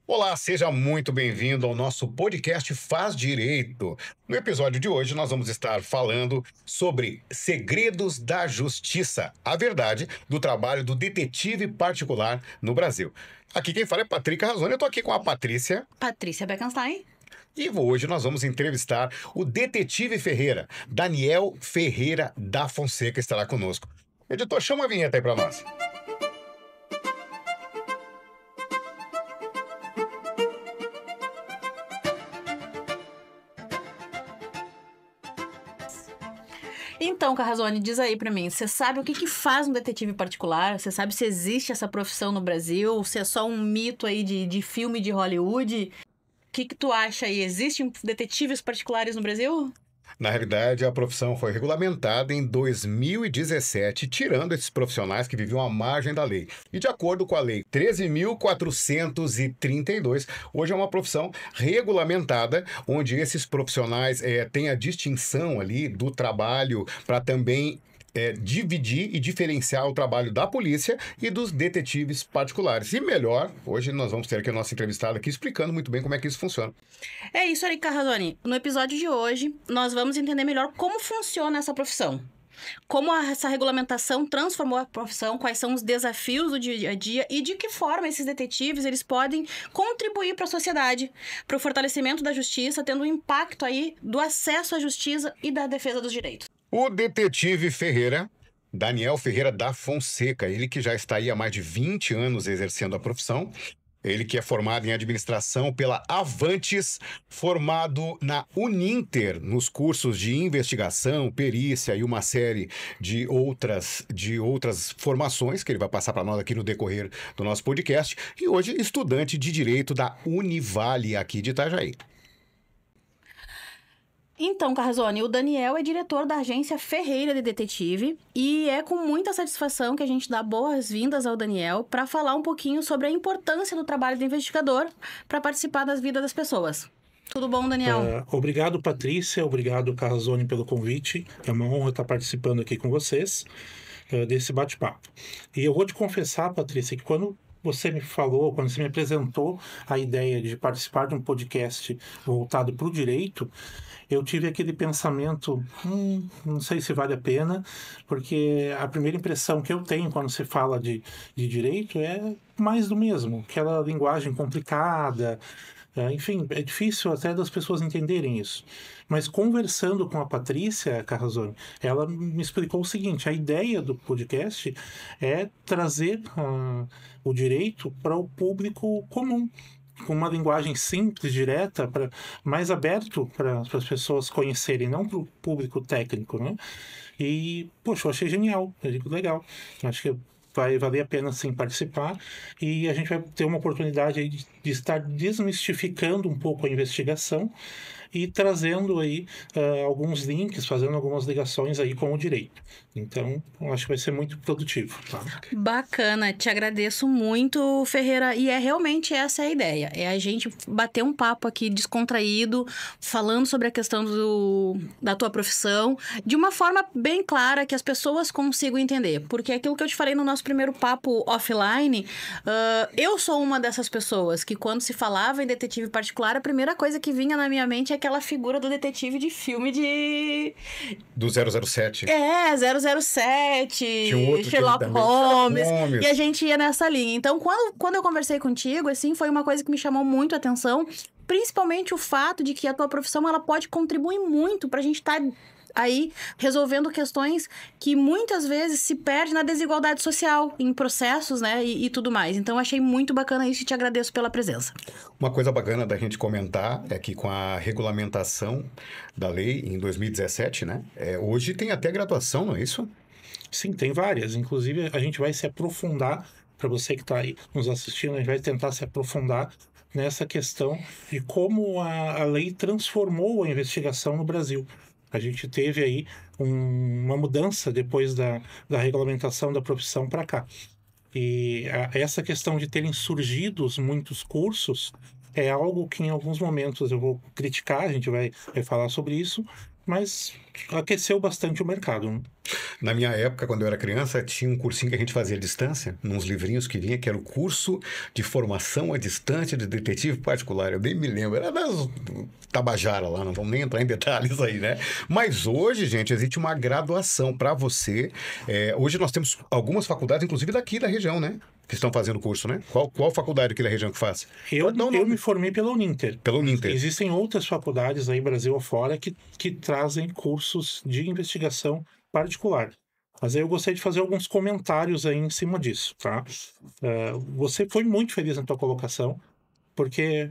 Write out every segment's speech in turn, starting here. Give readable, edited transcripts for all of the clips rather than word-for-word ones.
Olá, seja muito bem-vindo ao nosso podcast Faz Direito. No episódio de hoje, nós vamos estar falando sobre segredos da justiça, a verdade do trabalho do detetive particular no Brasil. Aqui quem fala é Patrick Razzoni, eu estou aqui com a Patrícia. Patrícia Beckenstein. E hoje nós vamos entrevistar o detetive Ferreira, Daniel Ferreira da Fonseca estará conosco. Editor, chama a vinheta aí para nós. Então, Carrazone, diz aí pra mim, você sabe o que faz um detetive particular? Você sabe se existe essa profissão no Brasil? Se é só um mito aí de filme de Hollywood? O que tu acha aí? Existem detetives particulares no Brasil? Na realidade, a profissão foi regulamentada em 2017, tirando esses profissionais que viviam à margem da lei. E de acordo com a Lei 13.432, hoje é uma profissão regulamentada, onde esses profissionais têm a distinção ali do trabalho para também dividir e diferenciar o trabalho da polícia e dos detetives particulares. E melhor, hoje nós vamos ter aqui a nossa entrevistada aqui explicando muito bem como é que isso funciona. É isso aí, Carrazone. No episódio de hoje, nós vamos entender melhor como funciona essa profissão. Como essa regulamentação transformou a profissão, quais são os desafios do dia a dia e de que forma esses detetives eles podem contribuir para a sociedade, para o fortalecimento da justiça, tendo um impacto aí do acesso à justiça e da defesa dos direitos. O detetive Ferreira, Daniel Ferreira da Fonseca, ele que já está aí há mais de 20 anos exercendo a profissão, ele que é formado em administração pela Avantes, formado na Uninter, nos cursos de investigação, perícia e uma série de outras formações que ele vai passar para nós aqui no decorrer do nosso podcast, e hoje estudante de Direito da Univale aqui de Itajaí. Então, Carrazone, o Daniel é diretor da agência Ferreira de Detetive e é com muita satisfação que a gente dá boas-vindas ao Daniel para falar um pouquinho sobre a importância do trabalho do investigador para participar das vidas das pessoas. Tudo bom, Daniel? Obrigado, Patrícia. Obrigado, Carrazone, pelo convite. É uma honra estar participando aqui com vocês desse bate-papo. E eu vou te confessar, Patrícia, que quando você me falou, quando você me apresentou a ideia de participar de um podcast voltado para o direito, eu tive aquele pensamento, não sei se vale a pena, porque a primeira impressão que eu tenho quando se fala de direito é mais do mesmo, aquela linguagem complicada, enfim, é difícil até das pessoas entenderem isso. Mas conversando com a Patrícia Carrazone, ela me explicou o seguinte: a ideia do podcast é trazer o direito para o público comum, com uma linguagem simples, direta, mais aberto para as pessoas conhecerem, não para o público técnico, né? E, poxa, eu achei genial, eu digo legal. Acho que vai valer a pena, sim, participar, e a gente vai ter uma oportunidade aí de estar desmistificando um pouco a investigação e trazendo aí alguns links, fazendo algumas ligações aí com o direito. Então, eu acho que vai ser muito produtivo. Tá? Bacana, te agradeço muito, Ferreira, e realmente essa é a ideia, é a gente bater um papo aqui descontraído, falando sobre a questão da tua profissão, de uma forma bem clara que as pessoas consigam entender, porque aquilo que eu te falei no nosso primeiro papo offline, eu sou uma dessas pessoas que quando se falava em detetive particular, a primeira coisa que vinha na minha mente é aquela figura do detetive de filme do 007. 007, Sherlock Holmes, e a gente ia nessa linha. Então, quando eu conversei contigo, assim, foi uma coisa que me chamou muito a atenção, principalmente o fato de que a tua profissão, ela pode contribuir muito pra gente estar aí resolvendo questões que muitas vezes se perde na desigualdade social, em processos, né, e tudo mais. Então, achei muito bacana isso e te agradeço pela presença. Uma coisa bacana da gente comentar é que com a regulamentação da lei em 2017, né, hoje tem até graduação, não é isso? Sim, tem várias. Inclusive, a gente vai se aprofundar, para você que está aí nos assistindo, a gente vai tentar se aprofundar nessa questão de como a lei transformou a investigação no Brasil. A gente teve aí uma mudança depois da regulamentação da profissão para cá. E essa questão de terem surgido muitos cursos é algo que em alguns momentos eu vou criticar, a gente vai falar sobre isso, mas aqueceu bastante o mercado, né? Na minha época, quando eu era criança, tinha um cursinho que a gente fazia à distância, nos livrinhos que vinha, que era o curso de formação à distância de detetive particular. Eu nem me lembro, era das Tabajara lá, não vamos nem entrar em detalhes aí, né? Mas hoje, gente, existe uma graduação para você. Hoje nós temos algumas faculdades, inclusive daqui da região, né? Que estão fazendo o curso, né? Qual faculdade aqui da região que faz? Eu me formei pela Uninter. Pela Uninter. Existem outras faculdades aí, Brasil afora, que trazem cursos de investigação particular. Mas aí eu gostaria de fazer alguns comentários aí em cima disso, tá? Você foi muito feliz na tua colocação, porque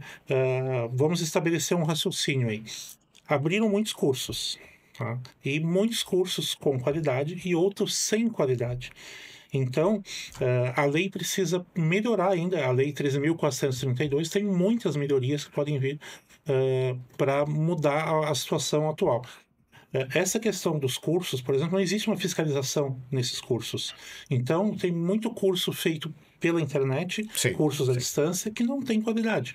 vamos estabelecer um raciocínio aí. Abriram muitos cursos, tá? E muitos cursos com qualidade e outros sem qualidade. Então, a lei precisa melhorar ainda. A Lei 13.432 tem muitas melhorias que podem vir para mudar a situação atual. Essa questão dos cursos, por exemplo, não existe uma fiscalização nesses cursos. Então, tem muito curso feito pela internet, Sim, cursos à distância, que não tem qualidade.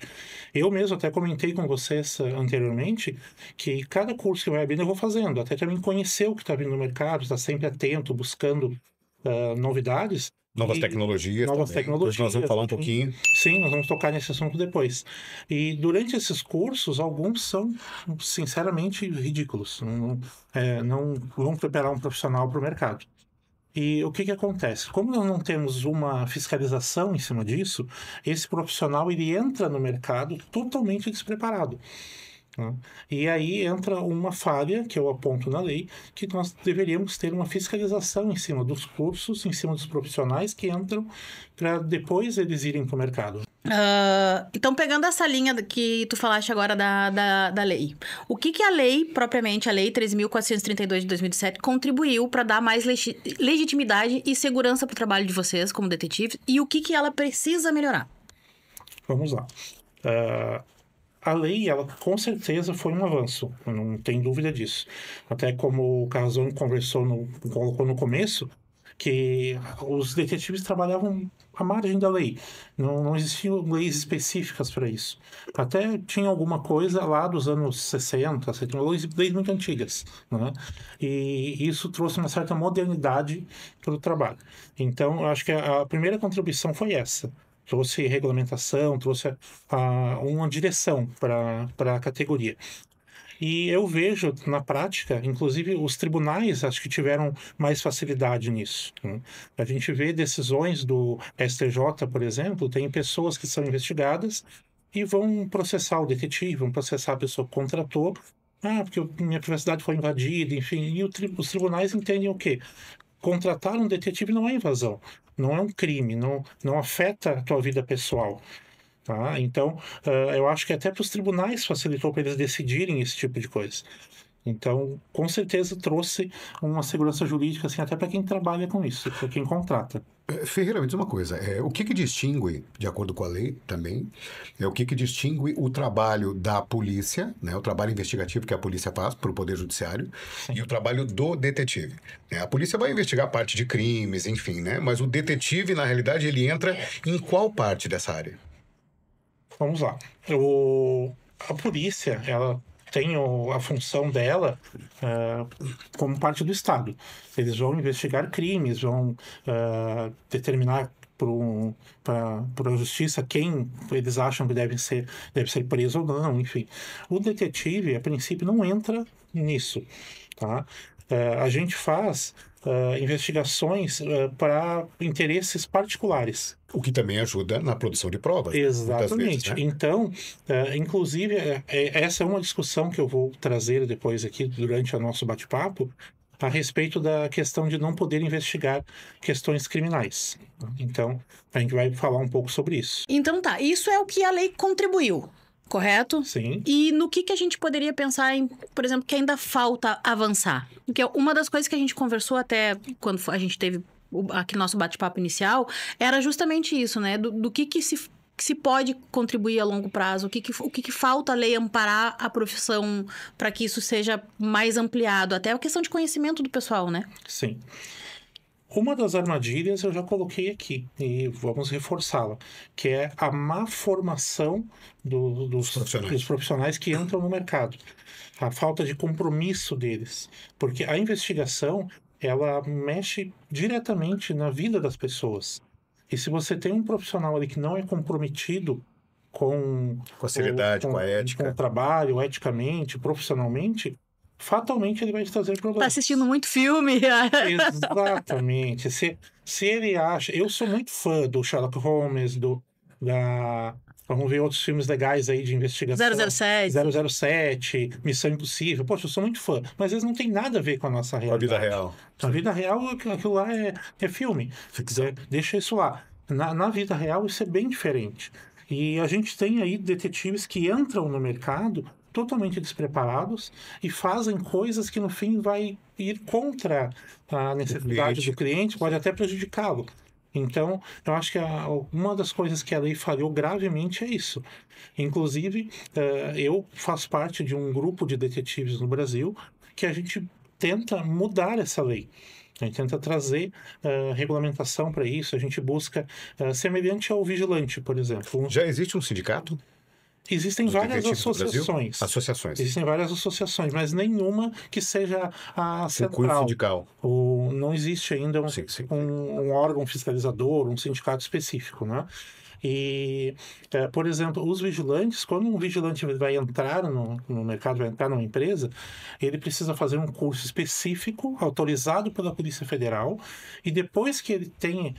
Eu mesmo até comentei com vocês anteriormente que cada curso que vai abrindo eu vou fazendo, até também conhecer o que está vindo no mercado, estar sempre atento, buscando novidades. Novas tecnologias. Hoje nós vamos falar um pouquinho. Sim, nós vamos tocar nesse assunto depois. E durante esses cursos, alguns são, sinceramente, ridículos. Não vão preparar um profissional para o mercado. E o que acontece? Como nós não temos uma fiscalização em cima disso, esse profissional ele entra no mercado totalmente despreparado. E aí entra uma falha, que eu aponto na lei, que nós deveríamos ter uma fiscalização em cima dos cursos, em cima dos profissionais que entram, para depois eles irem para o mercado. Então, pegando essa linha que tu falaste agora da lei, o que a lei, propriamente, a Lei 13.432 de 2007, contribuiu para dar mais legitimidade e segurança para o trabalho de vocês como detetives, e o que ela precisa melhorar? Vamos lá. A lei, ela com certeza foi um avanço, não tem dúvida disso. Até como o Carrazone colocou no começo, que os detetives trabalhavam à margem da lei. Não existiam leis específicas para isso. Até tinha alguma coisa lá dos anos 60, 70, leis muito antigas, né? E isso trouxe uma certa modernidade para o trabalho. Então, eu acho que a primeira contribuição foi essa. Trouxe regulamentação, trouxe uma direção para a categoria. E eu vejo, na prática, inclusive os tribunais acho que tiveram mais facilidade nisso. Né? A gente vê decisões do STJ, por exemplo, tem pessoas que são investigadas e vão processar o detetive, vão processar a pessoa que contratou, porque minha privacidade foi invadida, enfim. E os tribunais entendem o quê? Contratar um detetive não é invasão, não é um crime, não afeta a tua vida pessoal. Tá? Então, eu acho que até para os tribunais facilitou para eles decidirem esse tipo de coisa. Então, com certeza trouxe uma segurança jurídica assim, até para quem trabalha com isso, para quem contrata. Ferreira, me diz uma coisa, o que distingue, de acordo com a lei também, o que distingue o trabalho da polícia, né, o trabalho investigativo que a polícia faz para o Poder Judiciário, sim, e o trabalho do detetive? A polícia vai investigar a parte de crimes, enfim, né, mas o detetive, na realidade, ele entra em qual parte dessa área? Vamos lá. A polícia, ela tem a função dela como parte do Estado. Eles vão investigar crimes, vão determinar para a justiça quem eles acham que deve ser preso ou não, enfim. O detetive, a princípio, não entra nisso. Tá? A gente faz investigações para interesses particulares. O que também ajuda na produção de provas. Exatamente. Vezes, né? Então, inclusive, essa é uma discussão que eu vou trazer depois aqui durante o nosso bate-papo a respeito da questão de não poder investigar questões criminais. Então, a gente vai falar um pouco sobre isso. Então tá, isso é o que a lei contribuiu, correto? Sim. E no que a gente poderia pensar em, por exemplo, que ainda falta avançar? Porque uma das coisas que a gente conversou até quando a gente teve aqui nosso bate-papo inicial era justamente isso, né? Do que se pode contribuir a longo prazo, o que falta a lei amparar a profissão para que isso seja mais ampliado, até a questão de conhecimento do pessoal, né? Sim. Uma das armadilhas eu já coloquei aqui, e vamos reforçá-la, que é a má formação dos profissionais que entram no mercado. A falta de compromisso deles. Porque a investigação, ela mexe diretamente na vida das pessoas. E se você tem um profissional ali que não é comprometido com a seriedade, com a ética, com o trabalho, eticamente, profissionalmente, fatalmente ele vai te trazer problemas. Tá assistindo muito filme. Exatamente. Se ele acha... Eu sou muito fã do Sherlock Holmes, vamos ver outros filmes legais aí de investigação. 007, Missão Impossível. Poxa, eu sou muito fã. Mas eles não têm nada a ver com a nossa realidade. Com a vida real. Na vida real, aquilo lá é filme. Deixa isso lá. Na vida real, isso é bem diferente. E a gente tem aí detetives que entram no mercado totalmente despreparados e fazem coisas que no fim vai ir contra a necessidade do cliente, pode até prejudicá-lo. Então, eu acho que uma das coisas que a lei falhou gravemente é isso. Inclusive, eu faço parte de um grupo de detetives no Brasil que a gente tenta mudar essa lei. A gente tenta trazer regulamentação para isso. A gente busca semelhante ao vigilante, por exemplo. Já existe um sindicato? Existem várias associações. Existem várias associações, mas nenhuma que seja a central. Sindical. Não existe ainda um órgão fiscalizador, um sindicato específico, né? E, por exemplo, os vigilantes, quando um vigilante vai entrar no mercado, vai entrar numa empresa, ele precisa fazer um curso específico, autorizado pela Polícia Federal, e depois que ele tem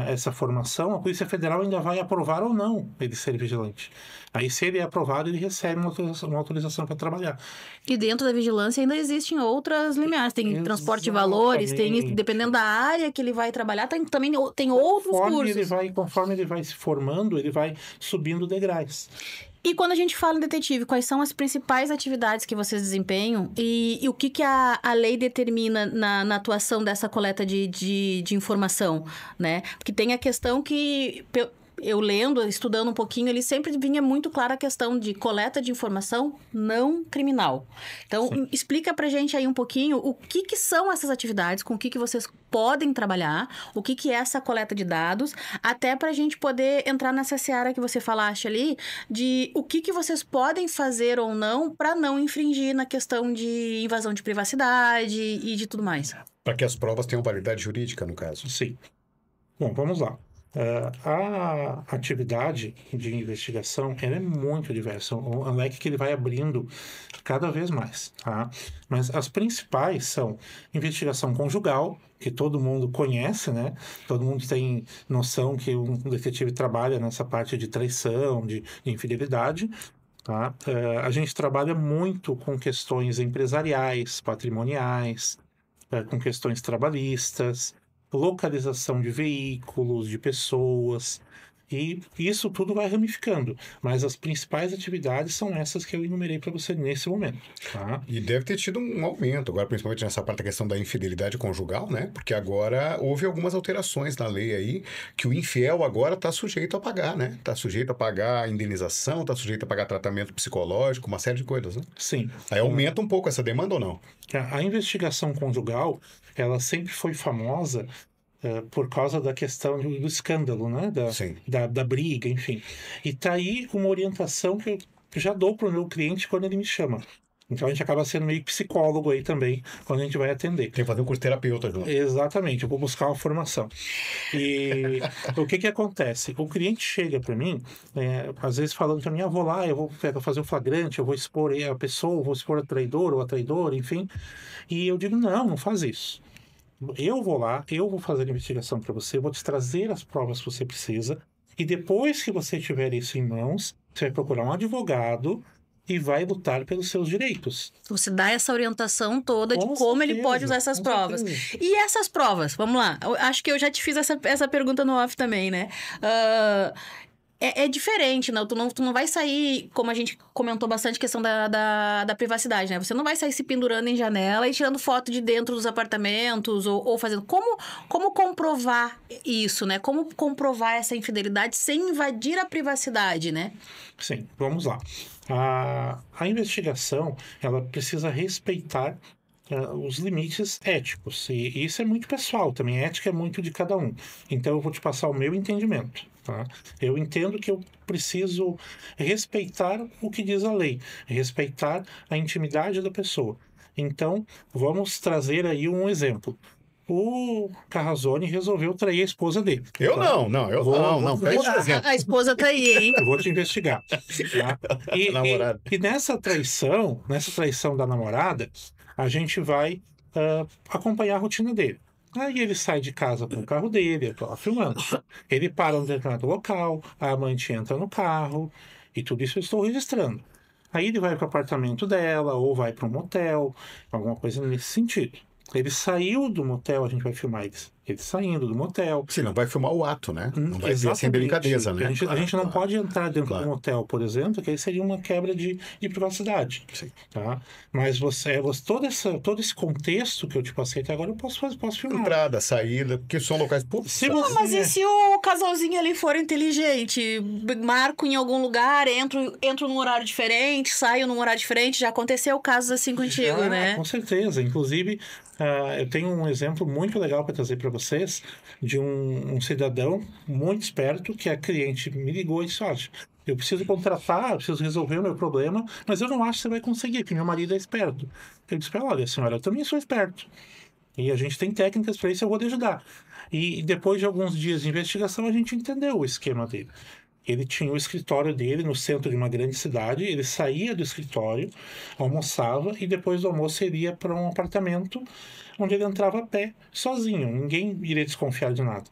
essa formação, a Polícia Federal ainda vai aprovar ou não ele ser vigilante. Aí, se ele é aprovado, ele recebe uma autorização para trabalhar. E dentro da vigilância ainda existem outras limiares. Tem transporte de valores, dependendo da área que ele vai trabalhar, também tem outros cursos. Conforme ele vai se formando, ele vai subindo degraus. E quando a gente fala em detetive, quais são as principais atividades que vocês desempenham e o que a lei determina na atuação dessa coleta de informação, né? Porque tem a questão que... Eu lendo, estudando um pouquinho, ele sempre vinha muito clara a questão de coleta de informação não criminal. Então, explica pra gente aí um pouquinho o que são essas atividades, com o que vocês podem trabalhar, o que é essa coleta de dados, até pra gente poder entrar nessa seara que você falaste ali, de o que vocês podem fazer ou não para não infringir na questão de invasão de privacidade e de tudo mais. Para que as provas tenham validade jurídica, no caso. Sim. Bom, vamos lá. A atividade de investigação ela é muito diversa, um leque que ele vai abrindo cada vez mais, tá? Mas as principais são investigação conjugal, que todo mundo conhece, né? Todo mundo tem noção que um detetive trabalha nessa parte de traição, de infidelidade, tá? A gente trabalha muito com questões empresariais, patrimoniais, com questões trabalhistas, localização de veículos, de pessoas, e isso tudo vai ramificando. Mas as principais atividades são essas que eu enumerei para você nesse momento. Tá? E deve ter tido um aumento agora, principalmente nessa parte da questão da infidelidade conjugal, né? Porque agora houve algumas alterações na lei aí, que o infiel agora está sujeito a pagar, né? Está sujeito a pagar indenização, está sujeito a pagar tratamento psicológico, uma série de coisas, né? Sim. Aí aumenta um pouco essa demanda ou não? A investigação conjugal, ela sempre foi famosa por causa da questão do escândalo, né? Da briga, enfim. E tá aí uma orientação que eu já dou para o meu cliente quando ele me chama. Então a gente acaba sendo meio psicólogo aí também, quando a gente vai atender. Tem que fazer um curso de terapeuta junto. Exatamente, eu vou buscar uma formação. E o que acontece? O cliente chega para mim, às vezes falando para mim, eu vou lá, eu vou fazer o flagrante, eu vou expor a pessoa, vou expor a traidora ou a traidora, enfim. E eu digo, não faz isso. Eu vou lá, eu vou fazer a investigação para você, vou te trazer as provas que você precisa, e depois que você tiver isso em mãos, você vai procurar um advogado e vai lutar pelos seus direitos. Você dá essa orientação toda de como ele pode usar essas provas. Certeza. E essas provas? Vamos lá. Eu acho que eu já te fiz essa pergunta no off também, né? É diferente, né? Tu não vai sair, como a gente comentou bastante, questão da privacidade, né? Você não vai sair se pendurando em janela e tirando foto de dentro dos apartamentos ou fazendo... Como comprovar isso, né? Como comprovar essa infidelidade sem invadir a privacidade, né? Sim, vamos lá. A investigação, ela precisa respeitar os limites éticos. E isso é muito pessoal também. A ética é muito de cada um. Então, eu vou te passar o meu entendimento. Tá? Eu entendo que eu preciso respeitar o que diz a lei, respeitar a intimidade da pessoa. Então, vamos trazer aí um exemplo. O Carrazone resolveu trair a esposa dele. Eu tá? não, não. Pede um exemplo. A esposa tá aí, hein? Eu vou te investigar. Tá? Namorada. E nessa traição da namorada, a gente vai acompanhar a rotina dele. Aí ele sai de casa com o carro dele, eu tô lá filmando. Ele para num determinado local, a amante entra no carro, e tudo isso eu estou registrando. Aí ele vai para o apartamento dela, ou vai para um motel, alguma coisa nesse sentido. Ele saiu do motel, a gente vai filmar ele saindo do motel. Sim, não vai filmar o ato, né? Não vai ser sem Exatamente. delicadeza, né? A gente não pode entrar dentro Claro. do motel, por exemplo, que aí seria uma quebra de privacidade. Sim. Tá? Mas todo esse contexto que eu te passei até agora, eu posso filmar. Entrada, saída, porque são locais públicos. Se você... Mas e se o casalzinho ali for inteligente? Marco em algum lugar, entro num horário diferente, saio num horário diferente. Já aconteceu casos assim contigo, Já, né? Com certeza. Inclusive, eu tenho um exemplo muito legal para trazer para vocês de um cidadão muito esperto que a cliente me ligou e disse: olha, eu preciso contratar, eu preciso resolver o meu problema, mas eu não acho que você vai conseguir, porque meu marido é esperto. Eu disse para ela: olha, senhora, eu também sou esperto. E a gente tem técnicas para isso, eu vou lhe ajudar. E depois de alguns dias de investigação, a gente entendeu o esquema dele. Ele tinha o escritório dele no centro de uma grande cidade, ele saía do escritório, almoçava e depois do almoço ele ia para um apartamento onde ele entrava a pé, sozinho, ninguém iria desconfiar de nada.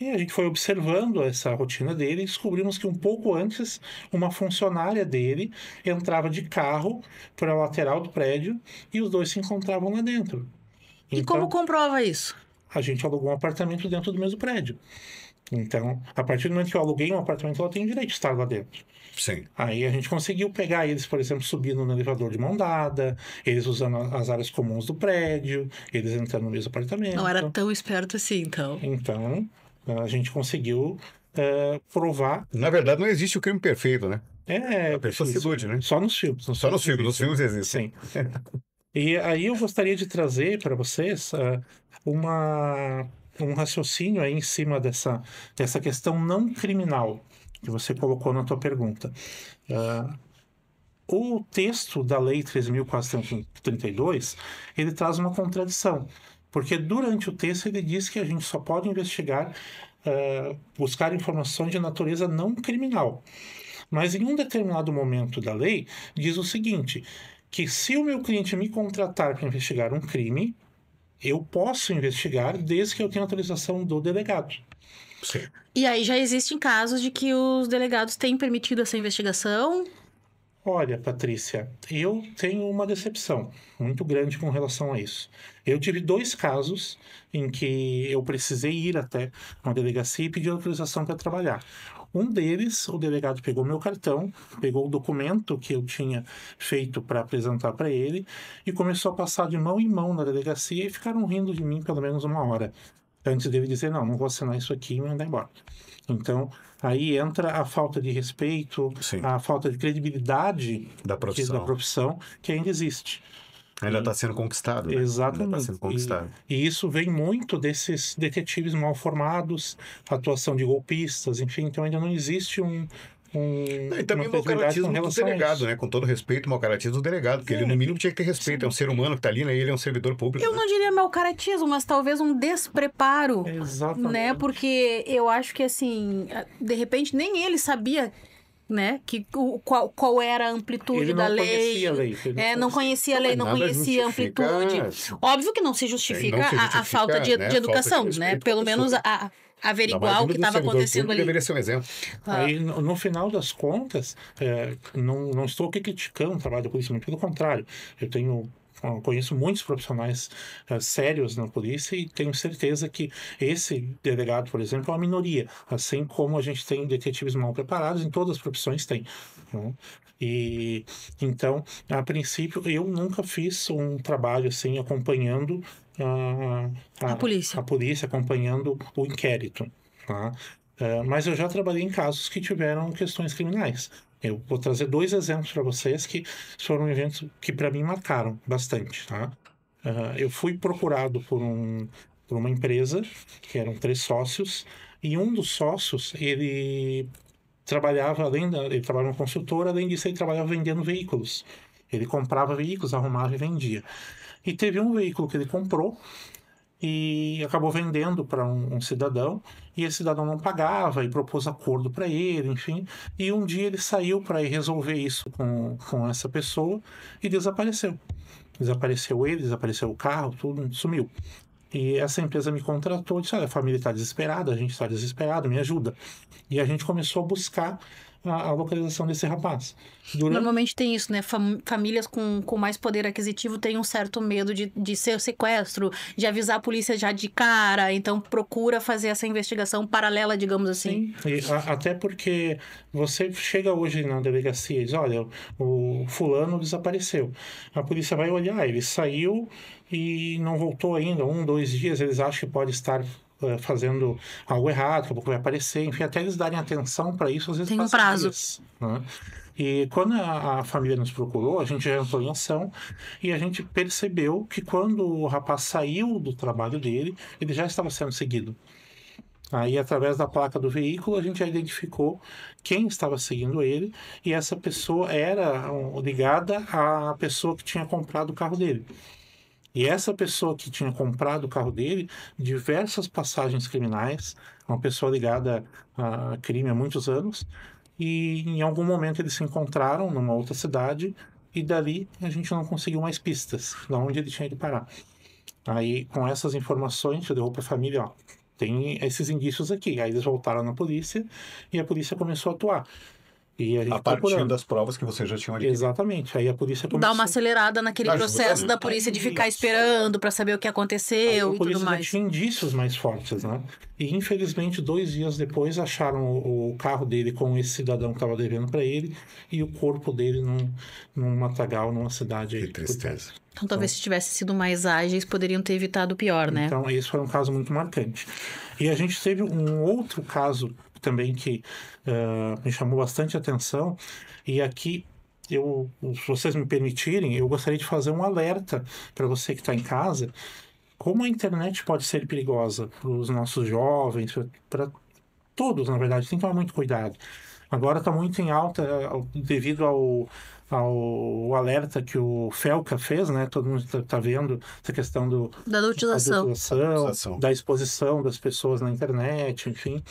E a gente foi observando essa rotina dele e descobrimos que um pouco antes, uma funcionária dele entrava de carro para a lateral do prédio e os dois se encontravam lá dentro. E como comprova isso? A gente alugou um apartamento dentro do mesmo prédio. Então, a partir do momento que eu aluguei um apartamento, ela tem o direito de estar lá dentro. Sim. Aí a gente conseguiu pegar eles, por exemplo, subindo no elevador de mão dada, eles usando as áreas comuns do prédio, eles entrando no mesmo apartamento. Não era tão esperto assim, então. Então, a gente conseguiu provar. Na verdade, não existe o crime perfeito, né? A pessoa se isso. ilude, né? Só nos filmes. Só nos filmes. Nos filmes existe. Sim. E aí eu gostaria de trazer para vocês um raciocínio aí em cima dessa questão não criminal que você colocou na tua pergunta. O texto da Lei 13.432, ele traz uma contradição, porque durante o texto ele diz que a gente só pode investigar, buscar informações de natureza não criminal. Mas em um determinado momento da lei, diz o seguinte, que se o meu cliente me contratar para investigar um crime, eu posso investigar desde que eu tenha autorização do delegado. Sim. E aí já existem casos de que os delegados têm permitido essa investigação? Olha, Patrícia, eu tenho uma decepção muito grande com relação a isso. Eu tive 2 casos em que eu precisei ir até uma delegacia e pedir autorização para trabalhar. Um deles, o delegado pegou meu cartão, pegou o documento que eu tinha feito para apresentar para ele e começou a passar de mão em mão na delegacia e ficaram rindo de mim pelo menos 1 hora, antes dele dizer: não vou assinar isso aqui e me mandar embora. Então, aí entra a falta de respeito, Sim. a falta de credibilidade Da profissão. que ainda existe. Ainda está sendo conquistado. Né? Exatamente. Ainda está sendo conquistado. E isso vem muito desses detetives mal formados, atuação de golpistas, enfim. Então ainda não existe E também o mau caratismo do delegado, né? Com todo respeito, o mau caratismo do delegado, porque ele no mínimo tinha que ter respeito. É um ser humano que está ali, né? Ele é um servidor público. Eu não diria mau caratismo, mas talvez um despreparo. Exatamente. Né? Porque eu acho que, assim, de repente nem ele sabia, né, que qual era a amplitude Ele da não lei. conhecia a lei. Não conhecia a lei, não Nada conhecia a justifica- amplitude. Óbvio que não se justifica, Não se justifica, a falta de né, educação, falta de né? respeito Pelo com a menos pessoa. averiguar o que estava acontecendo ali. Deveria ser um exemplo. Aí, no final das contas, não estou aqui criticando o trabalho da polícia, muito pelo contrário. Eu conheço muitos profissionais sérios na polícia e tenho certeza que esse delegado, por exemplo, é uma minoria. Assim como a gente tem detetives mal preparados, em todas as profissões tem. Né? E então, a princípio, eu nunca fiz um trabalho assim acompanhando A polícia. a polícia, acompanhando o inquérito. Tá? Mas eu já trabalhei em casos que tiveram questões criminais. Eu vou trazer 2 exemplos para vocês que foram eventos que para mim marcaram bastante. Tá? eu fui procurado por uma empresa, que eram 3 sócios, e um dos sócios, ele trabalhava, ele trabalhava como consultor, além disso ele trabalhava vendendo veículos. Ele comprava veículos, arrumava e vendia. E teve um veículo que ele comprou e acabou vendendo para um cidadão, e esse cidadão não pagava e propôs acordo para ele, enfim. E um dia ele saiu para ir resolver isso com essa pessoa e desapareceu. Desapareceu ele, desapareceu o carro, tudo sumiu. E essa empresa me contratou, disse, olha, a família está desesperada, a gente está desesperado, me ajuda. E a gente começou a buscar a localização desse rapaz. Normalmente tem isso, né? Famílias com mais poder aquisitivo têm um certo medo de ser sequestro, de avisar a polícia já de cara, então procura fazer essa investigação paralela, digamos assim. Sim, até porque você chega hoje na delegacia e diz, olha, o fulano desapareceu. A polícia vai olhar, ele saiu e não voltou ainda, 1, 2 dias, eles acham que pode estar fazendo algo errado, daqui a pouco vai aparecer, enfim, até eles darem atenção para isso, às vezes tem um prazo. Dias, né? E quando a família nos procurou, a gente já entrou em ação e a gente percebeu que quando o rapaz saiu do trabalho dele, ele já estava sendo seguido. Aí, através da placa do veículo, a gente já identificou quem estava seguindo ele, e essa pessoa era ligada à pessoa que tinha comprado o carro dele. E essa pessoa que tinha comprado o carro dele, diversas passagens criminais, uma pessoa ligada a crime há muitos anos, e em algum momento eles se encontraram numa outra cidade, e dali a gente não conseguiu mais pistas de onde ele tinha ido parar. Aí, com essas informações, eu dei para a família, ó, tem esses indícios aqui. Aí eles voltaram na polícia, e a polícia começou a atuar. E a gente partir das provas que você já tinha adquirido. Exatamente. Aí a polícia começou... Dá uma acelerada naquele processo da polícia de ficar esperando para saber o que aconteceu e tudo mais. Já tinha indícios mais fortes, né? E infelizmente 2 dias depois acharam o carro dele com esse cidadão que estava devendo para ele, e o corpo dele num matagal numa cidade. Que tristeza. Então talvez se tivesse sido mais ágeis poderiam ter evitado o pior, né? Então esse foi um caso muito marcante. E a gente teve um outro caso também que me chamou bastante atenção, e aqui se vocês me permitirem, eu gostaria de fazer um alerta para você que está em casa, como a internet pode ser perigosa para os nossos jovens, para todos, na verdade, tem que tomar muito cuidado. Agora está muito em alta devido ao alerta que o Felca fez, né? Todo mundo está vendo essa questão da adultização, da exposição das pessoas na internet, enfim.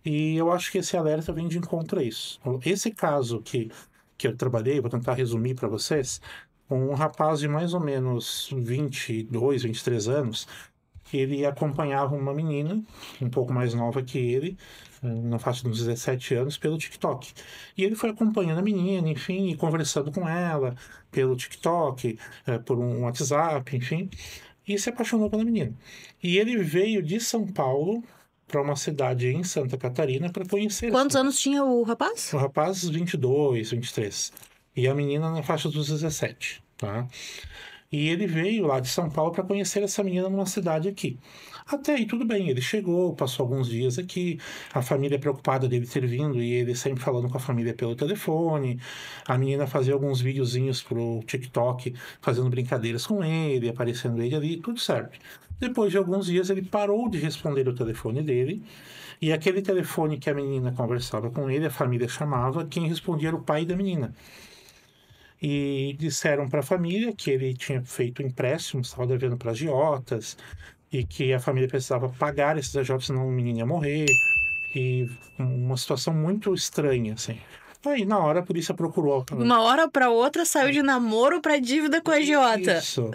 E eu acho que esse alerta vem de encontro a isso. Esse caso que eu trabalhei, vou tentar resumir para vocês, um rapaz de mais ou menos 22, 23 anos, ele acompanhava uma menina, um pouco mais nova que ele, na faixa dos 17 anos, pelo TikTok. E ele foi acompanhando a menina, enfim, e conversando com ela pelo TikTok, por um WhatsApp, enfim, e se apaixonou pela menina. E ele veio de São Paulo para uma cidade em Santa Catarina para conhecer. Quantos anos tinha o rapaz? O rapaz, 22, 23. E a menina na faixa dos 17, tá? E ele veio lá de São Paulo para conhecer essa menina numa cidade aqui. Até aí tudo bem, ele chegou, passou alguns dias aqui, a família preocupada dele ter vindo, e ele sempre falando com a família pelo telefone. A menina fazia alguns videozinhos pro TikTok, fazendo brincadeiras com ele, aparecendo ele ali, tudo certo. Depois de alguns dias ele parou de responder o telefone dele, e aquele telefone que a menina conversava com ele, a família chamava, quem respondia era o pai da menina. E disseram para a família que ele tinha feito empréstimos, estava devendo para agiotas, e que a família precisava pagar esses agiotas, senão o menino ia morrer. E uma situação muito estranha, assim. Aí, na hora, a polícia procurou. Uma hora para outra, saiu de namoro para dívida com a agiota. Isso.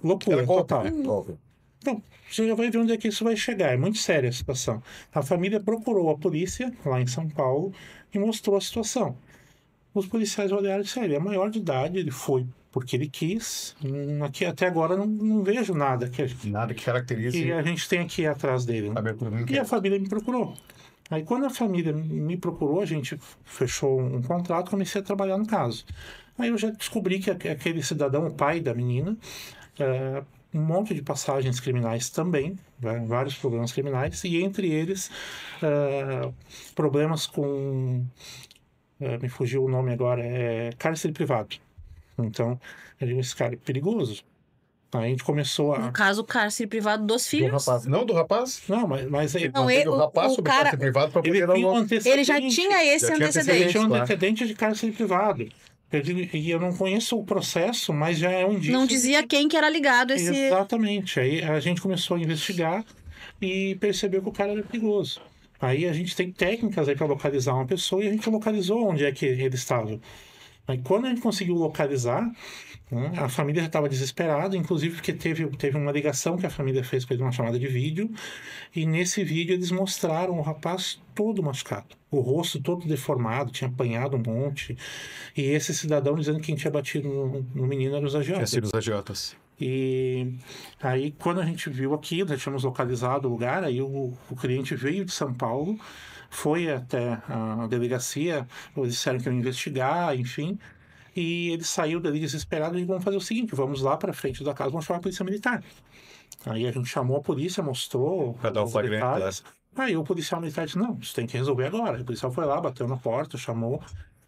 Loucura total. Então, você já vai ver onde é que isso vai chegar. É muito séria a situação. A família procurou a polícia, lá em São Paulo, e mostrou a situação. Os policiais olharam e disseram, ele é maior de idade, ele foi porque ele quis. Aqui, até agora não vejo nada que caracterize. E a gente tem aqui atrás dele. Né? E a família me procurou. Aí quando a família me procurou, a gente fechou um contrato, comecei a trabalhar no caso. Aí eu já descobri que aquele cidadão, o pai da menina, um monte de passagens criminais também, vários problemas criminais, e entre eles problemas com... me fugiu o nome agora, cárcere privado. Então, eu digo, esse cara é perigoso. Aí a gente começou No caso, o cárcere privado dos Do filhos. rapaz. Não, do rapaz. Não, mas ele, Não, Manteve o rapaz o sob cara- cárcere privado para ele poder dar tinha um uma... antecedente. Ele já tinha esse Já tinha Ele antecedente. tinha um claro. antecedente de cárcere privado. E eu não conheço o processo, mas já é um indício. Não dizia quem que era ligado esse. Exatamente. Aí a gente começou a investigar e percebeu que o cara era perigoso. Aí a gente tem técnicas aí para localizar uma pessoa e a gente localizou onde é que ele estava. Aí quando a gente conseguiu localizar, né, a família já estava desesperada, inclusive porque teve uma ligação que a família fez para ele, uma chamada de vídeo, e nesse vídeo eles mostraram o rapaz todo machucado, o rosto todo deformado, tinha apanhado um monte, e esse cidadão dizendo que quem tinha batido no menino era os Tinha agiotas. sido os agiotas. E aí, quando a gente viu aquilo, já tínhamos localizado o lugar, aí o cliente veio de São Paulo, foi até a delegacia, eles disseram que iam investigar, enfim, e ele saiu dali desesperado e vamos fazer o seguinte, vamos lá para frente da casa, vamos chamar a polícia militar. Aí a gente chamou a polícia, mostrou Pra dar o os flagrante, detalhes. Aí o policial militar disse, não, isso tem que resolver agora. O policial foi lá, bateu na porta, chamou,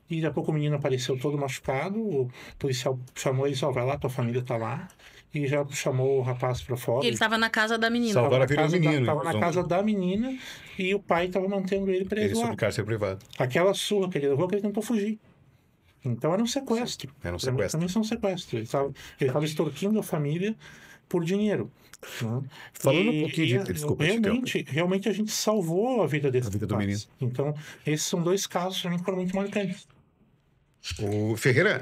e daqui a pouco o menino apareceu todo machucado, o policial chamou ele e disse, ó, vai lá, tua família tá lá, e já chamou o rapaz para fora. Ele estava na casa da menina. Salvaram a vida do Tava menino. na inclusive. casa da menina e o pai estava mantendo ele Ele preso lá. sob cárcere privado. Aquela surra que ele levou, que ele tentou fugir. Então era um sequestro. Era um Pra mim, sequestro. também são sequestro. Ele tava extorquindo a família por dinheiro. Né? Falando um pouquinho de... Desculpa, realmente a gente salvou a vida desse A vida do rapaz. menino. Então, esses são dois casos que foram muito marcantes. O Ferreira,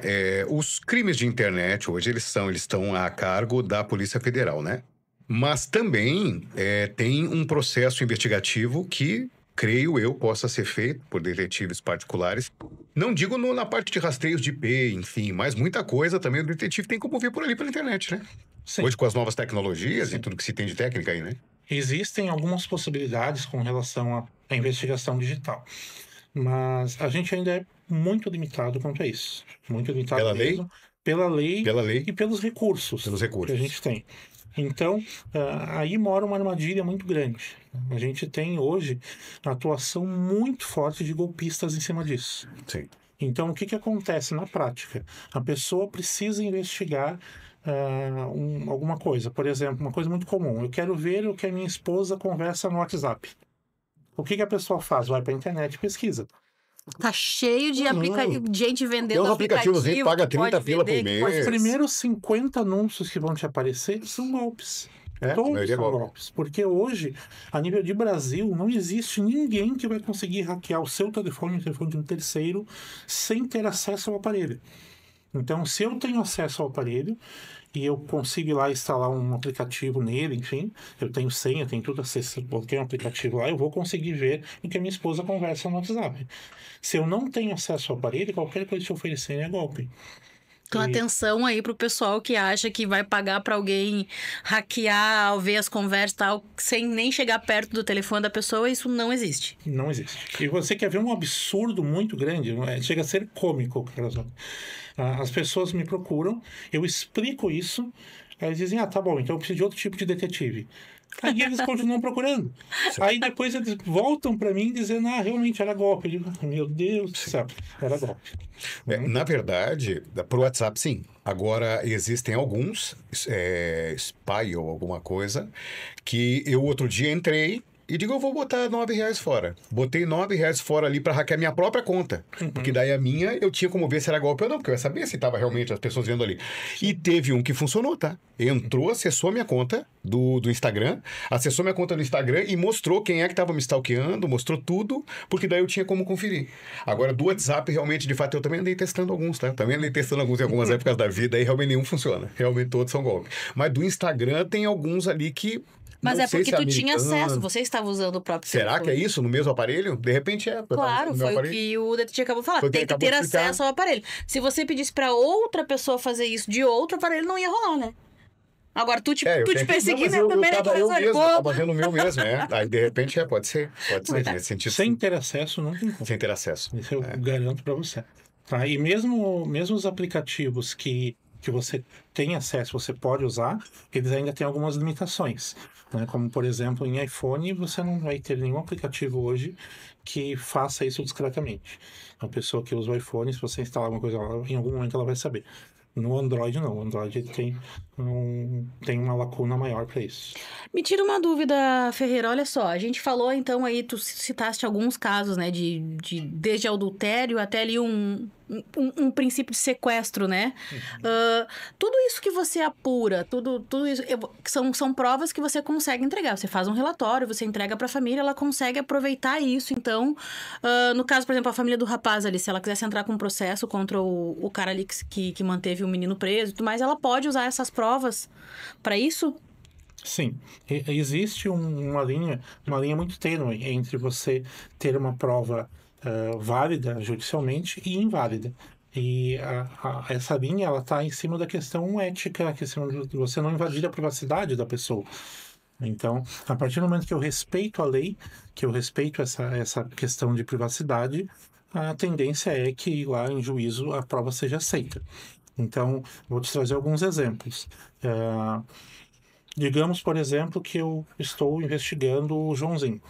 os crimes de internet hoje eles estão a cargo da Polícia Federal, né? Mas também tem um processo investigativo que, creio eu, possa ser feito por detetives particulares. Não digo na parte de rastreios de IP, enfim, mas muita coisa também o detetive tem como ver por ali pela internet, né? Sim. Hoje com as novas tecnologias e tudo que se tem de técnica aí, né? Existem algumas possibilidades com relação à investigação digital. Mas a gente ainda é muito limitado quanto a isso. Muito limitado Pela mesmo. Pela lei Pela lei, e pelos recursos, pelos recursos. que a gente tem. Então, aí mora uma armadilha muito grande. A gente tem hoje a atuação muito forte de golpistas em cima disso. Sim. Então, o que acontece na prática? A pessoa precisa investigar alguma coisa. Por exemplo, uma coisa muito comum. Eu quero ver o que a minha esposa conversa no WhatsApp. O que a pessoa faz? Vai para a internet e pesquisa. Tá cheio de gente vendendo Tem uns aplicativos aí que paga 30 pila por mês. Os primeiros 50 anúncios que vão te aparecer são golpes. A Todos maioria é são golpe. golpes. Porque hoje, a nível de Brasil, não existe ninguém que vai conseguir hackear o seu telefone, o telefone de um terceiro, sem ter acesso ao aparelho. Então, se eu tenho acesso ao aparelho e eu consigo ir lá instalar um aplicativo nele, enfim, eu tenho senha, tenho tudo acesso, coloquei um aplicativo lá, eu vou conseguir ver em que a minha esposa conversa no WhatsApp. Se eu não tenho acesso ao aparelho, qualquer coisa que eu oferecer é golpe. Então, atenção aí pro pessoal que acha que vai pagar pra alguém hackear, ver as conversas e tal, sem nem chegar perto do telefone da pessoa, isso não existe. Não existe. E você quer ver um absurdo muito grande, chega a ser cômico. As pessoas me procuram, eu explico isso, aí eles dizem, tá bom, então eu preciso de outro tipo de detetive. Aí eles continuam procurando. Aí depois eles voltam para mim dizendo, realmente era golpe. Eu digo, meu Deus do céu, era golpe. Na verdade, pro WhatsApp, sim. Agora, existem alguns, spy ou alguma coisa, que eu outro dia entrei e digo, eu vou botar R$9 fora. Botei R$9 fora ali pra hackear minha própria conta. Porque daí a minha, eu tinha como ver se era golpe ou não, porque eu ia saber se tava realmente as pessoas vendo ali. E teve um que funcionou, tá? Entrou, acessou a minha conta do Instagram, acessou minha conta do Instagram e mostrou quem é que tava me stalkeando, mostrou tudo, porque daí eu tinha como conferir. Agora, do WhatsApp, realmente, de fato, eu também andei testando alguns, tá? Também andei testando alguns em algumas épocas da vida, e realmente nenhum funciona. Realmente todos são golpe. Mas do Instagram tem alguns ali que... Mas não é sei porque se tu tinha americano. acesso, você estava usando o próprio Será telefone. que é isso no mesmo aparelho? De repente é. Claro, foi o que o detetive acabou de falar. Foi o que Tem ele que acabou ter de explicar. acesso ao aparelho. Se você pedisse pra outra pessoa fazer isso de outro aparelho, não ia rolar, né? Agora, tu te perseguindo, eu também eu mesmo, tava fazendo o meu mesmo, Aí, de repente, pode ser nesse sentido. Sem ter acesso, não tem como. Sem ter acesso. Isso eu garanto para você. Tá? E mesmo os aplicativos que você tem acesso, você pode usar, eles ainda têm algumas limitações. Né? Como, por exemplo, em iPhone, você não vai ter nenhum aplicativo hoje que faça isso discretamente. A pessoa que usa o iPhone, se você instalar alguma coisa lá, em algum momento ela vai saber. No Android, não. O Android tem uma lacuna maior para isso. Me tira uma dúvida, Ferreira. Olha só, a gente falou então aí, tu citaste alguns casos, né, desde adultério até ali um princípio de sequestro, né? Tudo isso que você apura, tudo isso são provas que você consegue entregar. Você faz um relatório, você entrega para a família, ela consegue aproveitar isso. Então, no caso, por exemplo, a família do rapaz ali, se ela quisesse entrar com um processo contra o cara ali que manteve o menino preso, mas ela pode usar essas provas para isso? Sim, existe uma linha muito tênue entre você ter uma prova válida judicialmente e inválida. E essa linha, ela está em cima da questão ética, que de você não invadir a privacidade da pessoa. Então, a partir do momento que eu respeito a lei, que eu respeito essa questão de privacidade, a tendência é que lá em juízo a prova seja aceita. Então, vou te trazer alguns exemplos. Digamos, por exemplo, que eu estou investigando o Joãozinho.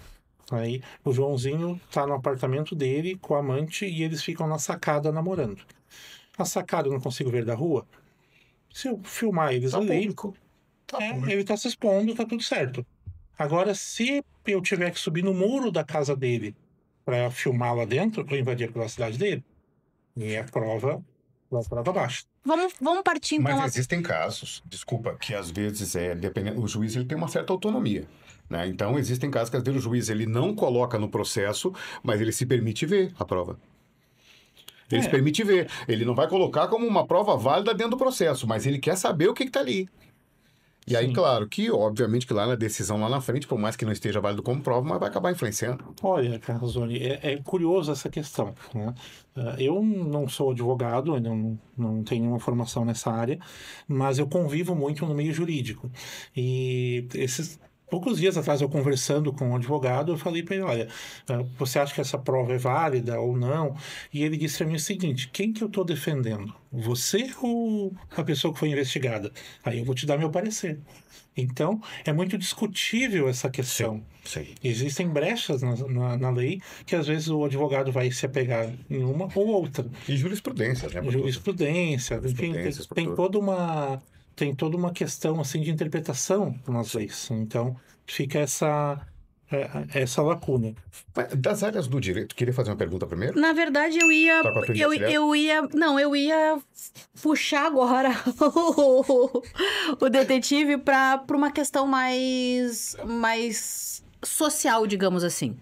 Aí o Joãozinho está no apartamento dele com a amante e eles ficam na sacada namorando. A sacada eu não consigo ver da rua. Se eu filmar eles Tá ali, público. ele está se expondo, tá tudo certo. Agora, se eu tiver que subir no muro da casa dele para filmar lá dentro, para invadir a privacidade dele, minha prova baixa. Vamos partir então. Mas existem casos, desculpa, que às vezes dependendo, o juiz ele tem uma certa autonomia, né? Então existem casos que às vezes o juiz ele não coloca no processo, mas ele se permite ver a prova. Ele se permite ver. Ele não vai colocar como uma prova válida dentro do processo, mas ele quer saber o que está ali. E aí, claro, que obviamente que lá na decisão, lá na frente, por mais que não esteja válido como prova, mas vai acabar influenciando. Olha, Carlosoni, é curioso essa questão, né? Eu não sou advogado, não tenho nenhuma formação nessa área, mas eu convivo muito no meio jurídico. E esses poucos dias atrás, eu conversando com um advogado, eu falei para ele, olha, você acha que essa prova é válida ou não? E ele disse para mim o seguinte, quem que eu estou defendendo? Você ou a pessoa que foi investigada? Aí eu vou te dar meu parecer. Então, é muito discutível essa questão. Sim. Existem brechas na lei que às vezes o advogado vai se apegar em uma ou outra. E jurisprudência, né? Jurisprudência, enfim, tem toda uma questão assim de interpretação nas leis. Então, fica essa lacuna. Das áreas do direito, queria fazer uma pergunta primeiro? Na verdade, eu ia puxar agora o detetive para uma questão mais social, digamos assim,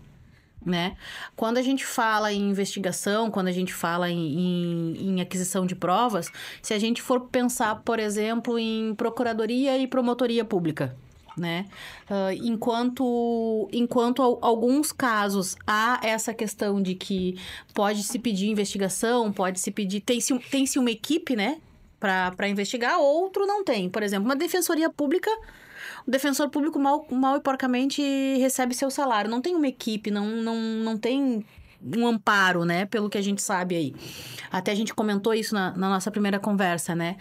né? Quando a gente fala em investigação, quando a gente fala em aquisição de provas, se a gente for pensar, por exemplo, em procuradoria e promotoria pública, né? Enquanto alguns casos há essa questão de que pode se pedir investigação, pode se pedir, tem-se uma equipe, né, para investigar, outro não tem. Por exemplo, uma defensoria pública, o defensor público mal e porcamente recebe seu salário, não tem uma equipe, não tem um amparo, né? Pelo que a gente sabe aí. Até a gente comentou isso na nossa primeira conversa, né?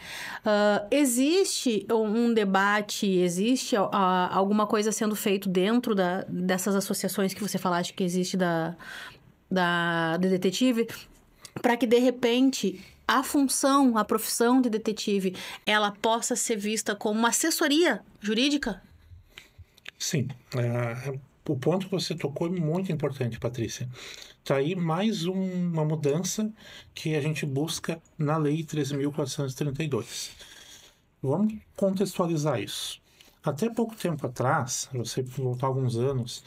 Existe um debate, existe alguma coisa sendo feito dentro dessas associações que você falaste que existe da detetive, para que, de repente, a profissão de detetive, ela possa ser vista como uma assessoria jurídica? Sim. O ponto que você tocou é muito importante, Patrícia. Está aí mais uma mudança que a gente busca na Lei 13.432. Vamos contextualizar isso. Até pouco tempo atrás, você voltar alguns anos,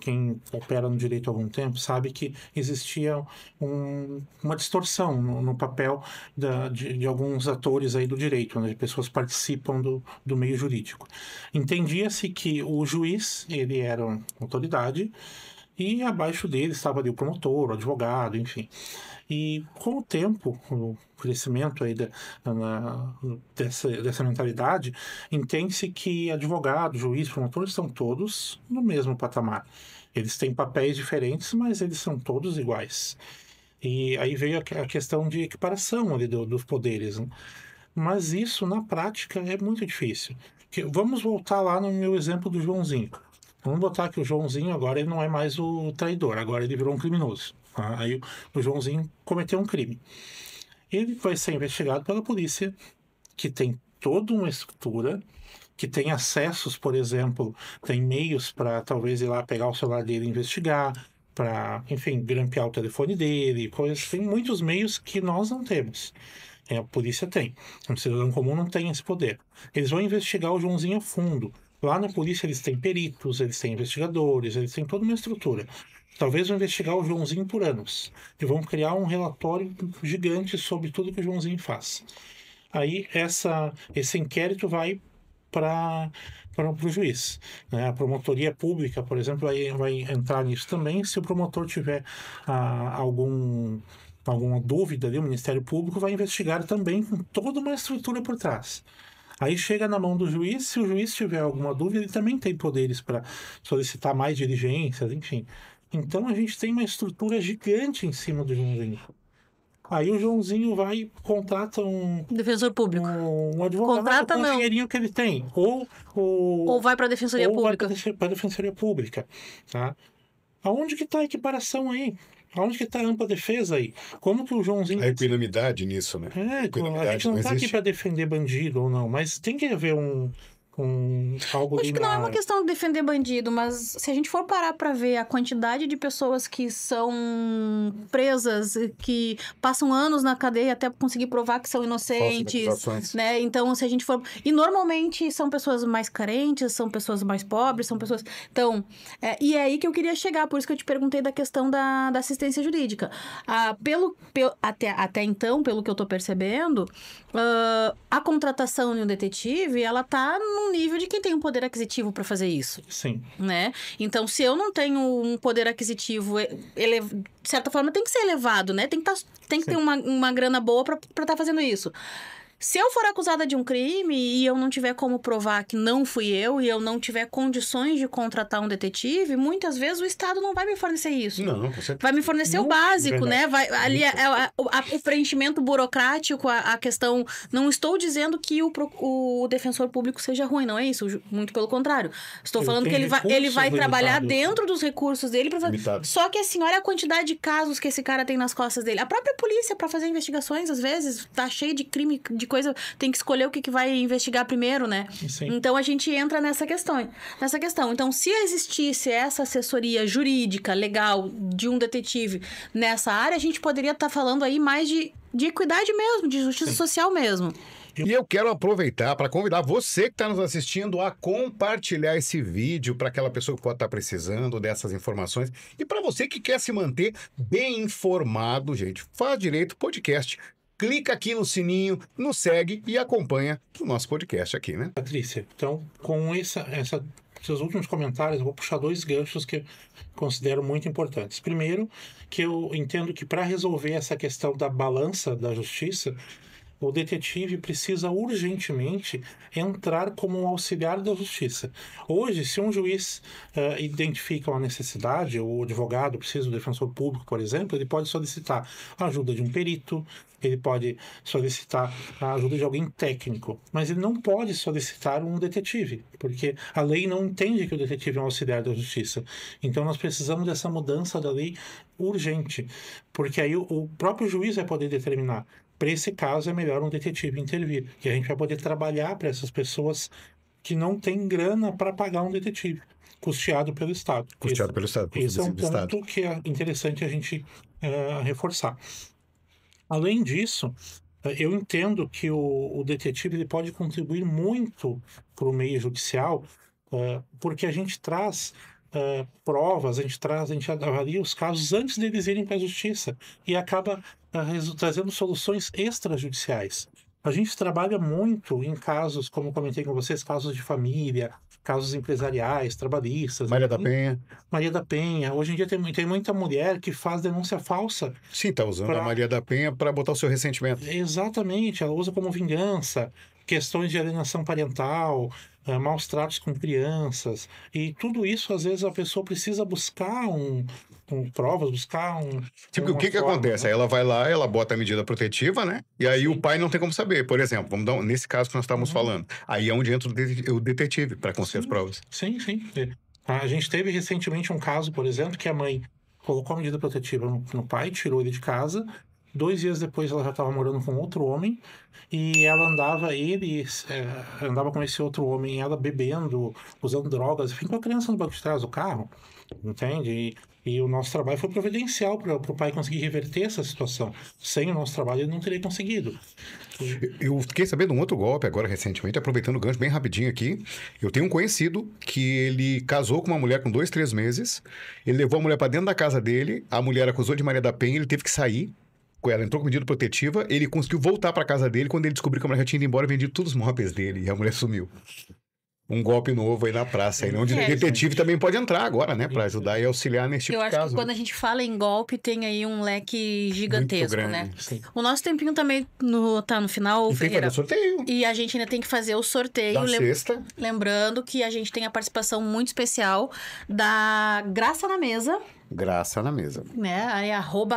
quem opera no direito há algum tempo sabe que existia uma distorção no papel de alguns atores aí do direito, onde as pessoas participam do meio jurídico. Entendia-se que o juiz, ele era uma autoridade, e abaixo dele estava ali o promotor, o advogado, enfim. E com o tempo, o crescimento aí dessa mentalidade, entende-se que advogado, juiz, promotor estão todos no mesmo patamar. Eles têm papéis diferentes, mas eles são todos iguais. E aí veio a questão de equiparação ali dos poderes, né? Mas isso, na prática, é muito difícil. Vamos voltar lá no meu exemplo do Joãozinho. Vamos botar que o Joãozinho agora ele não é mais o traidor, agora ele virou um criminoso. Tá? Aí o Joãozinho cometeu um crime. Ele vai ser investigado pela polícia, que tem toda uma estrutura, que tem acessos, por exemplo, tem meios para talvez ir lá pegar o celular dele e investigar, para, enfim, grampear o telefone dele, coisas. Tem muitos meios que nós não temos. A polícia tem. Um cidadão comum não tem esse poder. Eles vão investigar o Joãozinho a fundo. Lá na polícia eles têm peritos, eles têm investigadores, eles têm toda uma estrutura. Talvez vão investigar o Joãozinho por anos. E vão criar um relatório gigante sobre tudo que o Joãozinho faz. Aí esse inquérito vai para o juiz, né? A promotoria pública, por exemplo, vai entrar nisso também. Se o promotor tiver alguma dúvida ali, o Ministério Público vai investigar também com toda uma estrutura por trás. Aí chega na mão do juiz, se o juiz tiver alguma dúvida, ele também tem poderes para solicitar mais diligências, enfim. Então a gente tem uma estrutura gigante em cima do Joãozinho. Aí o Joãozinho contrata um defensor público. Um advogado Contrata, com o dinheirinho que ele tem. Ou vai para a Defensoria Pública. Para a Defensoria Pública. Tá? Aonde que está a equiparação aí? Aonde que está a ampla defesa aí? Como que o Joãozinho... A equanimidade nisso, né? A gente não está aqui para defender bandido ou não, mas tem que haver algo Acho que não é uma questão de defender bandido, mas se a gente for parar para ver a quantidade de pessoas que são presas, que passam anos na cadeia até conseguir provar que são inocentes, né? Então, se a gente for... E normalmente são pessoas mais carentes, são pessoas mais pobres, são pessoas... Então, e é aí que eu queria chegar, por isso que eu te perguntei da questão da assistência jurídica. Até então, pelo que eu tô percebendo, a contratação de um detetive, ela tá num nível de quem tem um poder aquisitivo para fazer isso. Sim. Né? Então, se eu não tenho um poder aquisitivo, de certa forma, tem que ser elevado, né? Tem que ter uma grana boa para estar fazendo isso. Se eu for acusada de um crime e eu não tiver como provar que não fui eu e eu não tiver condições de contratar um detetive, muitas vezes o Estado não vai me fornecer isso. Não, com certeza. Vai me fornecer o básico, né? O preenchimento burocrático, a questão... Não estou dizendo que o defensor público seja ruim, não é isso. Muito pelo contrário. Estou falando que ele vai trabalhar dentro dos recursos dele. Só que assim, olha a quantidade de casos que esse cara tem nas costas dele. A própria polícia, para fazer investigações, às vezes, tá cheio de crime, de coisa, tem que escolher o que vai investigar primeiro, né? Sim. Então, a gente entra nessa questão. Então, se existisse essa assessoria jurídica, legal, de um detetive nessa área, a gente poderia estar falando aí mais de equidade mesmo, de justiça social mesmo. E eu quero aproveitar para convidar você que está nos assistindo a compartilhar esse vídeo para aquela pessoa que pode estar precisando dessas informações. E para você que quer se manter bem informado, gente, faz direito podcast. Clica aqui no sininho, nos segue e acompanha o nosso podcast aqui, né? Patrícia, então, com seus últimos comentários, eu vou puxar 2 ganchos que eu considero muito importantes. Primeiro, que eu entendo que para resolver essa questão da balança da justiça, o detetive precisa urgentemente entrar como um auxiliar da justiça. Hoje, se um juiz identifica uma necessidade, ou o advogado precisa do defensor público, por exemplo, ele pode solicitar a ajuda de um perito, ele pode solicitar a ajuda de alguém técnico, mas ele não pode solicitar um detetive, porque a lei não entende que o detetive é um auxiliar da justiça. Então, nós precisamos dessa mudança da lei urgente, porque aí o próprio juiz vai poder determinar. Para esse caso, é melhor um detetive intervir, e a gente vai poder trabalhar para essas pessoas que não têm grana para pagar um detetive, custeado pelo Estado. Esse é um ponto que é interessante a gente reforçar. Além disso, eu entendo que o detetive ele pode contribuir muito para o meio judicial, porque a gente traz provas, a gente avalia os casos antes deles irem para a justiça e acaba trazendo soluções extrajudiciais. A gente trabalha muito em casos, como comentei com vocês, casos de família, casos empresariais, trabalhistas. Maria da Penha. Maria da Penha. Hoje em dia tem muita mulher que faz denúncia falsa. Sim, está usando a Maria da Penha para botar o seu ressentimento. Exatamente, ela usa como vingança questões de alienação parental, maus tratos com crianças. E tudo isso, às vezes, a pessoa precisa buscar provas, buscar Tipo, o que acontece? Aí ela vai lá, ela bota a medida protetiva, né? E aí o pai não tem como saber. Por exemplo, vamos dar nesse caso que nós estávamos falando. Aí é onde entra o detetive para conseguir as provas. Sim. A gente teve recentemente um caso, por exemplo, que a mãe colocou a medida protetiva no pai, tirou ele de casa, 2 dias depois ela já estava morando com outro homem e ela andava com esse outro homem, ela bebendo, usando drogas, enfim, com a criança no banco de trás do carro, entende? E o nosso trabalho foi providencial para o pai conseguir reverter essa situação. Sem o nosso trabalho, ele não teria conseguido. Eu fiquei sabendo um outro golpe agora recentemente, aproveitando o gancho bem rapidinho aqui. Eu tenho um conhecido que ele casou com uma mulher com 2, 3 meses. Ele levou a mulher para dentro da casa dele, a mulher acusou de Maria da Penha, ele teve que sair. Ela entrou com medida protetiva, ele conseguiu voltar para casa dele quando ele descobriu que a mulher já tinha ido embora e vendido todos os móveis dele. E a mulher sumiu. Um golpe novo aí na praça, aí, onde o detetive também pode entrar agora, né? Para ajudar e auxiliar nesse tipo Eu de acho caso. que quando a gente fala em golpe, tem aí um leque gigantesco, Muito né? grande. Sim. O nosso tempinho também tá no final, E tem que Ferreira. fazer o sorteio. E a gente ainda tem que fazer o sorteio. Da sexta. Lembrando que a gente tem a participação muito especial da Graça na Mesa, Graça na mesa. né? Aí,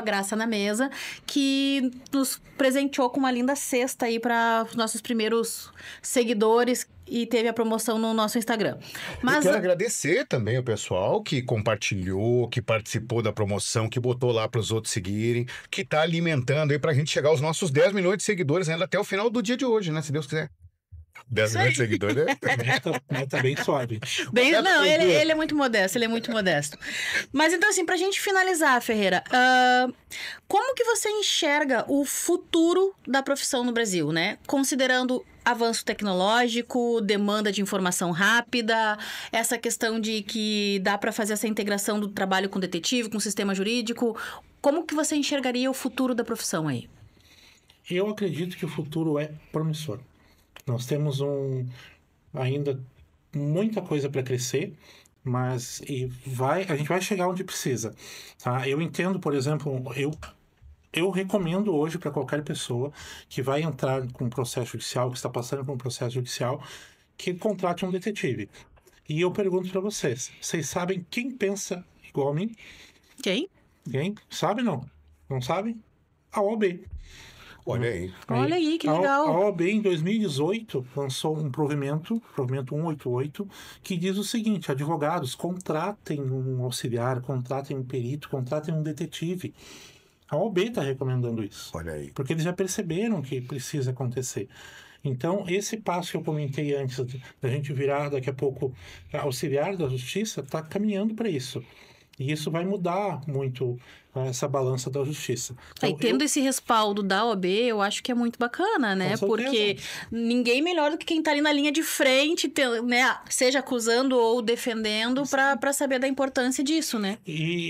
@Graça na Mesa, que nos presenteou com uma linda cesta aí para os nossos primeiros seguidores e teve a promoção no nosso Instagram. Eu quero agradecer também o pessoal que compartilhou, que participou da promoção, que botou lá para os outros seguirem, que está alimentando aí para a gente chegar aos nossos 10 milhões de seguidores ainda até o final do dia de hoje, né? Se Deus quiser. 10 milhões de seguidores, né? Meta bem suave. Não, ele é muito modesto, ele é muito modesto. Mas então, assim, pra gente finalizar, Ferreira, como que você enxerga o futuro da profissão no Brasil, né? Considerando avanço tecnológico, demanda de informação rápida, essa questão de que dá para fazer essa integração do trabalho com o detetive, com o sistema jurídico. Como que você enxergaria o futuro da profissão aí? Eu acredito que o futuro é promissor. Nós temos ainda muita coisa para crescer, mas a gente vai chegar onde precisa. Tá? Eu entendo, por exemplo, eu recomendo hoje para qualquer pessoa que vai entrar com um processo judicial, que está passando por um processo judicial, que contrate um detetive. E eu pergunto para vocês sabem quem pensa igual a mim? Quem? Quem? Sabe não? Não sabem? A OAB. Olha aí. Olha aí, que legal. A OAB, em 2018, lançou um provimento 188, que diz o seguinte: advogados, contratem um auxiliar, contratem um perito, contratem um detetive. A OAB está recomendando isso. Olha aí. Porque eles já perceberam que precisa acontecer. Então, esse passo que eu comentei antes, da gente virar daqui a pouco auxiliar da justiça, está caminhando para isso. E isso vai mudar muito essa balança da justiça. Então, E tendo esse respaldo da OAB, eu acho que é muito bacana, né? Porque ninguém melhor do que quem tá ali na linha de frente, né? Seja acusando ou defendendo, para saber da importância disso, né?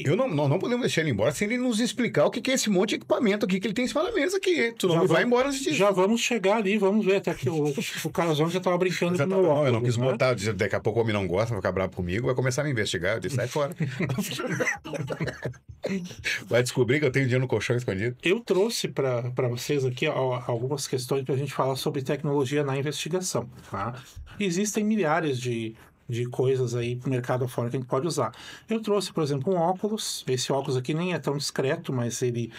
Não podemos deixar ele embora sem ele nos explicar o que é esse monte de equipamento aqui que ele tem em cima da mesa aqui. Tu não vai embora antes disso. Já vamos chegar ali, vamos ver. Até que o Carlzão já estava brincando com o meu óculos. Eu não quis botar, daqui a pouco o homem não gosta, vai ficar bravo comigo, vai começar a me investigar. Eu disse, sai fora. Vai descobrir que eu tenho dinheiro no colchão escondido. Eu trouxe para vocês aqui algumas questões para a gente falar sobre tecnologia na investigação. Tá? Existem milhares de coisas aí pro mercado afora que a gente pode usar. Eu trouxe, por exemplo, um óculos. Esse óculos aqui nem é tão discreto, mas ele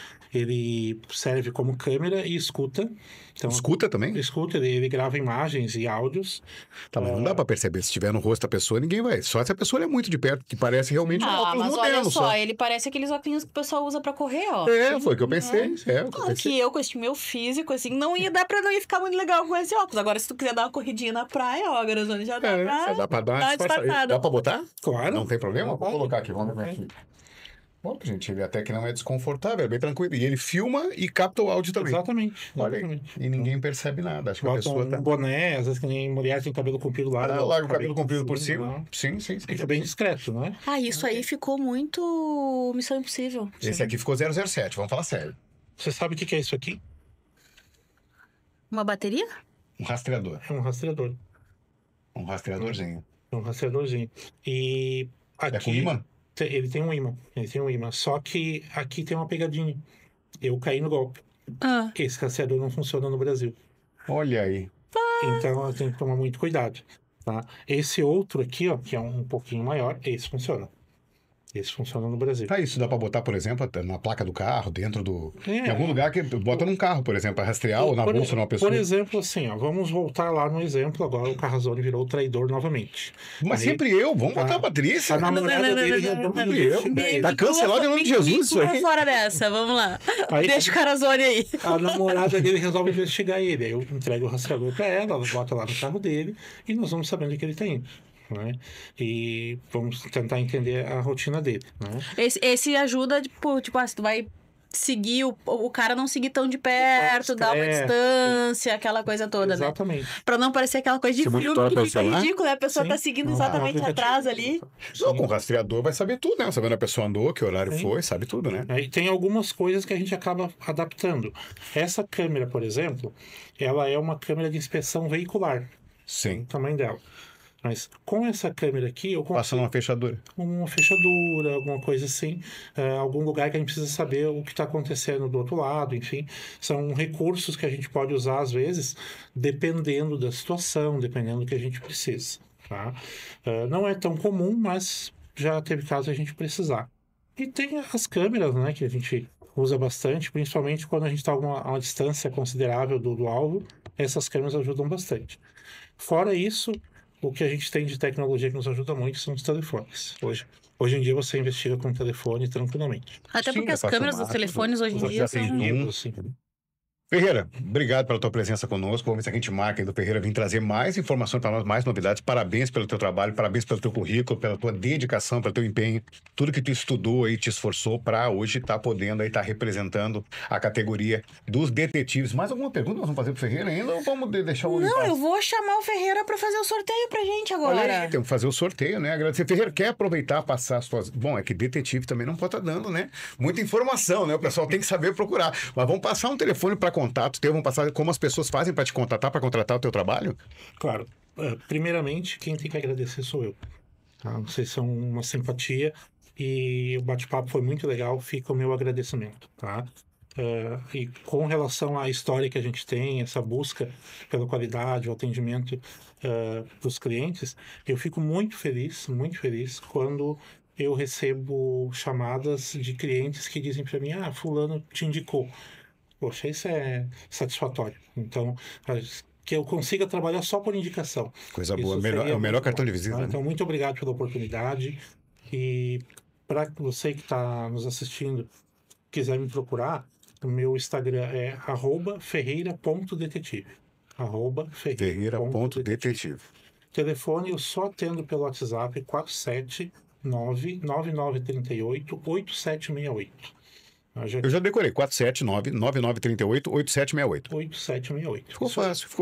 serve como câmera e escuta. Então, escuta também? Escuta, ele grava imagens e áudios. Tá, mas não dá pra perceber. Se tiver no rosto da pessoa, ninguém vai. Só se a pessoa é muito de perto, que parece realmente um óculos mas moderno. Olha só, ele parece aqueles óculos que o pessoal usa pra correr, ó. Foi o que eu pensei. Claro que eu, com esse meu físico, assim, não ia ficar muito legal com esse óculos. Agora, se tu quiser dar uma corridinha na praia, ó, Garazone, já dá pra dar uma disfarçada. Dá pra botar? Claro. Não tem problema? Vou colocar aqui, vamos ver aqui. Bom, gente, ele até que não é desconfortável, é bem tranquilo. E ele filma e capta o áudio também. Exatamente. Olha aí. E ninguém percebe nada. Acho que a Bota pessoa um boné, às vezes que nem mulher tem cabelo comprido lá. Larga o cabelo comprido por cima. Sim. Fica bem discreto, não é? Isso aí ficou muito Missão Impossível. Esse aqui ficou 007, vamos falar sério. Você sabe o que é isso aqui? Uma bateria? Um rastreador. É um rastreador. Um rastreadorzinho. É um rastreadorzinho. E aqui... É com imã? Ele tem um imã. Só que aqui tem uma pegadinha. Eu caí no golpe. Esse rastreador não funciona no Brasil. Olha aí. Então eu tenho que tomar muito cuidado. Tá? Esse outro aqui, ó, que é um pouquinho maior, esse funciona. Esse funciona no Brasil. Tá, isso dá para botar, por exemplo, na placa do carro, dentro do... É. Em algum lugar que bota num carro, por exemplo, para rastrear ou na bolsa de uma pessoa. Por exemplo, assim, ó, vamos voltar lá no exemplo, agora o Carrazone virou o traidor novamente. Mas Aí, sempre eu, vamos botar a Patrícia. a namorada dele resolve investigar ele. Tá cancelado em nome de Jesus isso aí. Fora dessa, vamos lá. Aí- Deixa o Carrazone aí. A namorada dele resolve investigar ele. Aí eu entrego o rastreador pra ela bota lá no carro dele e nós vamos sabendo o que ele tá indo. Né? E vamos tentar entender a rotina dele. Né? Esse ajuda, tipo, se tu vai seguir o cara não seguir tão de perto, dar uma distância, aquela coisa toda, né? Exatamente. Pra não parecer aquela coisa de Você filme monitora que pelo fica celular? ridículo, né? A pessoa Sim. tá seguindo Não, exatamente aplicativo. atrás ali. Não, com o rastreador vai saber tudo, né? Sabendo a pessoa andou, que horário Sim. foi, sabe tudo, né? Aí tem algumas coisas que a gente acaba adaptando. Essa câmera, por exemplo, ela é uma câmera de inspeção veicular, o Sim. tamanho dela. Mas com essa câmera aqui, eu consigo Passando uma fechadura. uma fechadura, alguma coisa assim, algum lugar que a gente precisa saber o que está acontecendo do outro lado, enfim. São recursos que a gente pode usar, às vezes, dependendo da situação, dependendo do que a gente precisa. Tá? Não é tão comum, mas já teve caso a gente precisar. E tem as câmeras, né, que a gente usa bastante, principalmente quando a gente está a uma distância considerável do alvo, essas câmeras ajudam bastante. Fora isso, o que a gente tem de tecnologia que nos ajuda muito são os telefones. Hoje em dia você investiga com o telefone tranquilamente. Até Sim, porque as pra câmeras filmar dos telefones hoje em tudo. dia Já são... tem Zoom. Assim. Ferreira, obrigado pela tua presença conosco. Vamos ver se a gente marca aí do Ferreira vir trazer mais informações para nós, mais novidades. Parabéns pelo teu trabalho, parabéns pelo teu currículo, pela tua dedicação, pelo teu empenho. Tudo que tu estudou aí, te esforçou para hoje estar podendo aí estar representando a categoria dos detetives. Mais alguma pergunta nós vamos fazer pro Ferreira ainda ou vamos deixar o... Não, eu vou chamar o Ferreira pra fazer o sorteio pra gente Olha agora. aí, tem que fazer o sorteio, né? Agradecer. Ferreira, quer aproveitar, passar as suas... Bom, é que detetive também não pode estar dando, né? Muita informação, né? O pessoal tem que saber procurar. Mas vamos passar um telefone para contato teu, vamos passar como as pessoas fazem para te contatar, para contratar o teu trabalho? Claro. Primeiramente, quem tem que agradecer sou eu. Tá? Vocês são uma simpatia e o bate-papo foi muito legal. Fica o meu agradecimento. Tá? E com relação à história que a gente tem, essa busca pela qualidade, o atendimento dos clientes, eu fico muito feliz quando eu recebo chamadas de clientes que dizem para mim: fulano te indicou. Poxa, isso é satisfatório. Então, que eu consiga trabalhar só por indicação. Coisa boa. Isso É o seria melhor muito cartão bom, de visita, tá? né? Então, muito obrigado pela oportunidade. E para você que está nos assistindo, quiser me procurar, o meu Instagram é @ferreira.detetive. Ferreira.detetive. Telefone eu só atendo pelo WhatsApp 479-9938-8768. Eu já decorei, 479-9938-8768. 8768. Ficou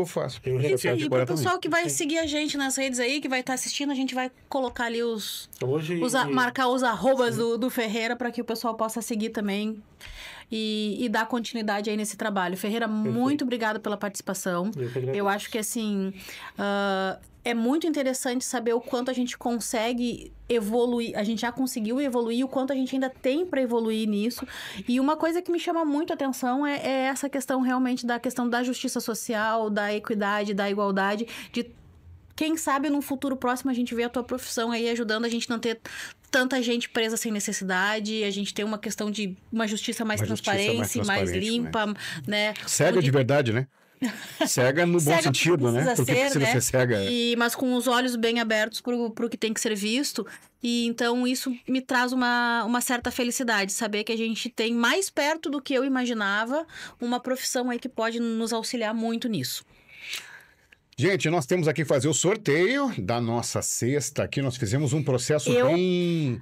fácil. Eu Isso repito, aí, pro pessoal que vai seguir a gente nas redes aí, que vai estar assistindo, a gente vai colocar ali marcar os arrobas do Ferreira para que o pessoal possa seguir também e dar continuidade aí nesse trabalho. Ferreira, muito obrigada pela participação. Eu acho que, assim, é muito interessante saber o quanto a gente consegue evoluir, a gente já conseguiu evoluir, o quanto a gente ainda tem para evoluir nisso. E uma coisa que me chama muito a atenção é essa questão realmente da questão da justiça social, da equidade, da igualdade, de quem sabe num futuro próximo a gente vê a tua profissão aí ajudando a gente não ter tanta gente presa sem necessidade, a gente tem uma questão de uma justiça mais transparente, mais limpa, né? Cega de verdade, né? Cega no bom sentido, né? Porque precisa ser cega. Mas com os olhos bem abertos pro que tem que ser visto. E então isso me traz uma certa felicidade, saber que a gente tem mais perto do que eu imaginava uma profissão aí que pode nos auxiliar muito nisso. Gente, nós temos aqui que fazer o sorteio da nossa cesta aqui. Nós fizemos um processo bem...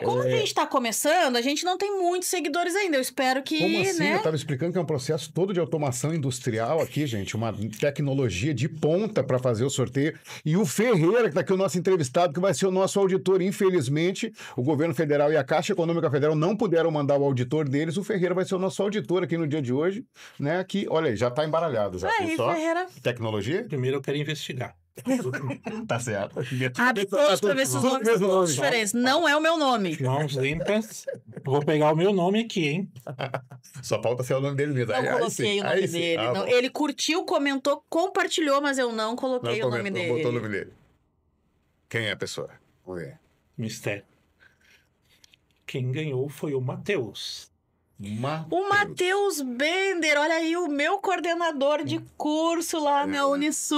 Como a gente está começando, a gente não tem muitos seguidores ainda. Eu espero que, Como assim? né? Eu estava explicando que é um processo todo de automação industrial aqui, gente. Uma tecnologia de ponta para fazer o sorteio. E o Ferreira, que está aqui o nosso entrevistado, que vai ser o nosso auditor. Infelizmente, o governo federal e a Caixa Econômica Federal não puderam mandar o auditor deles. O Ferreira vai ser o nosso auditor aqui no dia de hoje, né? Aqui, olha aí, já está embaralhado. Já, Aí, só. Ferreira. Tecnologia? Primeiro eu quero investigar. Tá certo. Abre todos para ver se os nomes são diferentes. Não é o meu nome. Mãos limpas. Vou pegar o meu nome aqui, hein? Só falta ser o nome dele mesmo. Não coloquei o nome dele. Não. Ele curtiu, comentou, compartilhou, mas eu não coloquei o nome dele. Botou o nome dele. Quem é a pessoa? Vamos ver. Mistério. quem ganhou foi o Matheus. O Matheus Bender, olha aí, o meu coordenador de curso lá na Unisul.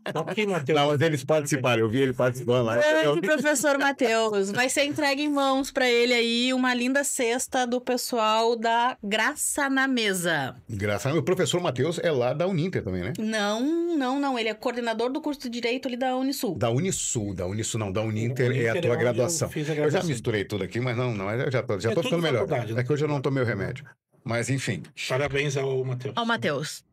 Aqui, Matheus. Não, mas eles participaram, eu vi ele participando lá. Grande professor Matheus. Vai ser entregue em mãos para ele aí uma linda cesta do pessoal da Graça na Mesa. Graças a Deus. O professor Matheus é lá da Uninter também, né? Não. Ele é coordenador do curso de Direito ali da Unisul. Da Unisul não, da Uninter é a tua graduação. Eu já misturei tudo aqui, mas não, eu já tô ficando melhor. É que hoje eu não tomei o remédio. Mas enfim. Parabéns ao Matheus. Ao Matheus.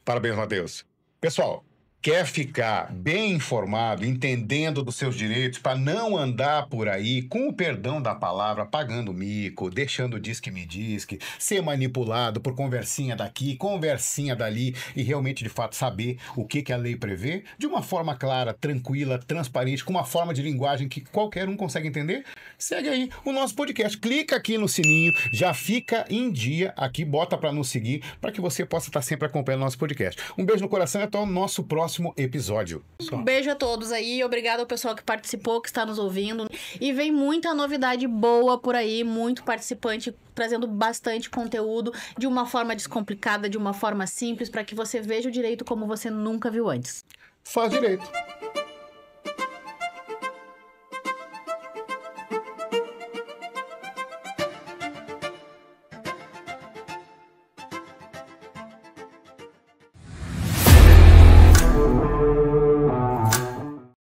Parabéns, Matheus. Pessoal, quer ficar bem informado, entendendo dos seus direitos, para não andar por aí, com o perdão da palavra, pagando mico, deixando disque-me-disque, ser manipulado por conversinha daqui, conversinha dali, e realmente, de fato, saber o que a lei prevê, de uma forma clara, tranquila, transparente, com uma forma de linguagem que qualquer um consegue entender? Segue aí o nosso podcast. Clica aqui no sininho, já fica em dia aqui, bota para nos seguir, para que você possa estar sempre acompanhando o nosso podcast. Um beijo no coração e até o nosso próximo episódio. Um beijo a todos aí, obrigado ao pessoal que participou, que está nos ouvindo. E vem muita novidade boa por aí, muito participante trazendo bastante conteúdo de uma forma descomplicada, de uma forma simples, para que você veja o direito como você nunca viu antes. Faz direito.